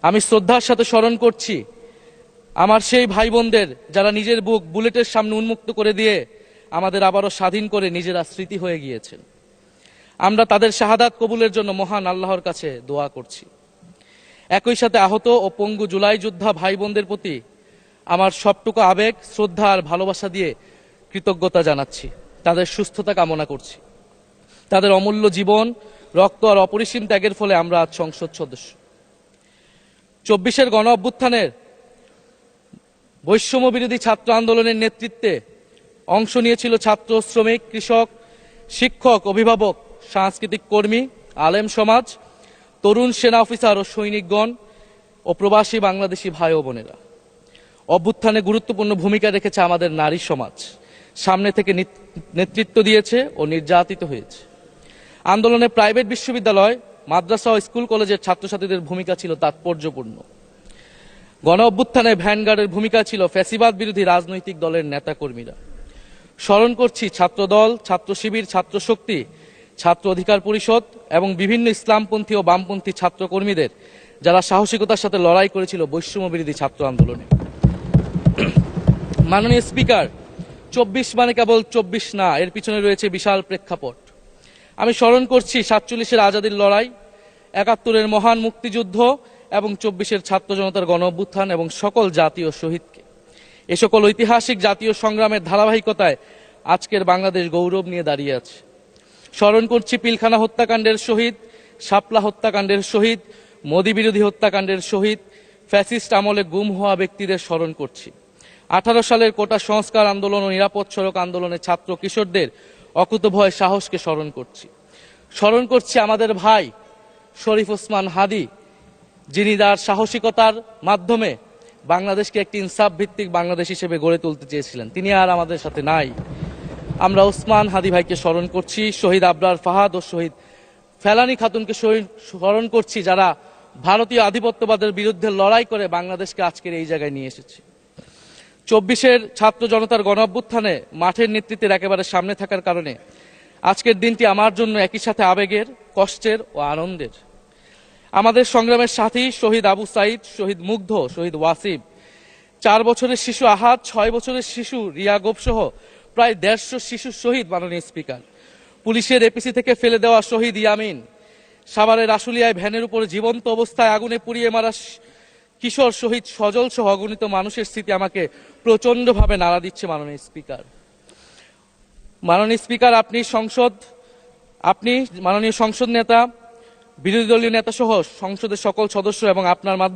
আমি শ্রদ্ধার সাথে স্মরণ করছি আমার সেই ভাই বোনদের যারা নিজের বুক বুলেটের সামনে উন্মুক্ত করে দিয়ে আমাদের আবারও স্বাধীন করে নিজেরা স্মৃতি হয়ে গিয়েছেন। আমরা তাদের শাহাদাত কবুলের জন্য মহান আল্লাহর কাছে দোয়া করছি। একই সাথে আহত ও পঙ্গু জুলাই যোদ্ধা ভাই বোনদের প্রতি আমার সবটুকু আবেগ, শ্রদ্ধা আর ভালোবাসা দিয়ে কৃতজ্ঞতা জানাচ্ছি। তাদের সুস্থতা কামনা করছি। তাদের অমূল্য জীবন, রক্ত আর অপরিসীম ত্যাগের ফলে আমরা আজ সংসদ সদস্য। 24-এর গণ অভ্যুত্থানের বৈষম্য বিরোধী ছাত্র আন্দোলনের নেতৃত্বে অংশ নিয়েছিল ছাত্র, শ্রমিক, কৃষক, শিক্ষক, অভিভাবক, সাংস্কৃতিক কর্মী, আলেম সমাজ, তরুণ সেনা অফিসার ও সৈনিকগণ ও প্রবাসী বাংলাদেশি ভাই ও বোনেরা। অভ্যুত্থানে গুরুত্বপূর্ণ ভূমিকা রেখেছে আমাদের নারী সমাজ। সামনে থেকে নেতৃত্ব দিয়েছে ও নির্যাতিত হয়েছে। আন্দোলনে প্রাইভেট বিশ্ববিদ্যালয়, মাদ্রাসা ও স্কুল কলেজের ছাত্রছাত্রীদের ভূমিকা ছিল তাৎপর্যপূর্ণ। গণ অভ্যুত্থানে ভ্যানগার্ডের ভূমিকা ছিল ফ্যাসিবাদ বিরোধী রাজনৈতিক দলের নেতাকর্মীরা। স্মরণ করছি ছাত্রদল, ছাত্র শিবির, ছাত্র শক্তি, ছাত্র অধিকার পরিষদ এবং বিভিন্ন ইসলামপন্থী ও বামপন্থী ছাত্রকর্মীদের যারা সাহসিকতার সাথে লড়াই করেছিল বৈষম্য বিরোধী ছাত্র আন্দোলনে। মাননীয় স্পিকার, 24 মানে কেবল 24 না, এর পিছনে রয়েছে বিশাল প্রেক্ষাপট। আমি স্মরণ করছি 47-এর আজাদির লড়াই, 71-এর মহান মুক্তিযুদ্ধ এবং 24-এর ছাত্র জনতার গণ অভ্যুত্থান এবং সকল জাতীয় শহীদকে। এ সকল ঐতিহাসিক জাতীয় সংগ্রামের ধারাবাহিকতায় আজকের বাংলাদেশ গৌরব নিয়ে দাঁড়িয়ে আছে। স্মরণ করছি পিলখানা হত্যাকাণ্ডের শহীদ, শাপলা হত্যাকাণ্ডের শহীদ, মোদী বিরোধী হত্যাকাণ্ডের শহীদ, ফ্যাসিস্ট আমলে গুম হওয়া ব্যক্তিদের স্মরণ করছি। 18 সালের কোটা সংস্কার আন্দোলন ও নিরাপদ সড়ক আন্দোলনে ছাত্র কিশোরদের অকুতোভয় সাহসকে স্মরণ করছি। স্মরণ করছি আমাদের ভাই শরীফ ওসমান হাদী, যিনি তার সাহসিকতার মাধ্যমে বাংলাদেশকে একটি ইনসাফ ভিত্তিক বাংলাদেশ হিসেবে গড়ে তুলতে চেয়েছিলেন। তিনি আর আমাদের সাথে নাই। আমরা ওসমান হাদী ভাইকে স্মরণ করছি। শহীদ আবরার ফাহাদ ও শহীদ ফেলানী খাতুনকে স্মরণ করছি, যারা ভারতীয় আধিপত্যবাদের বিরুদ্ধে লড়াই করে বাংলাদেশকে আজকের এই জায়গায় নিয়ে এসেছে। 24-এর ছাত্র জনতার গণ অভ্যুত্থানে মাঠের নেতৃত্বের একেবারে সামনে থাকার কারণে আজকের দিনটি আমার জন্য একই সাথে আবেগের, কষ্টের ও আনন্দের। আমাদের সংগ্রামের সাথী শহীদ আবু সাইদ, শহীদ মুগ্ধ, শহীদ ওয়াসিব, 4 বছরের শিশু আহাদ, 6 বছরের শিশু রিয়া গোপ সহ প্রায় 150 শিশু শহীদ। মাননীয় স্পিকার, পুলিশের এপিসি থেকে ফেলে দেওয়া শহীদ ইয়ামিন, সাভারের আশুলিয়ায় ভ্যানের উপরে জীবন্ত অবস্থায় আগুনে পুড়িয়ে মারা কিশোর শহীদ সজল সহ অগণিত মানুষের স্মৃতি আমাকে প্রচন্ডভাবে নাড়া দিচ্ছে। মাননীয় স্পিকার, আপনি মাননীয় সংসদ নেতা, বিরোধী দলীয় নেতা সহ সংসদের সকল সদস্য এবং আপনার মাধ্যমে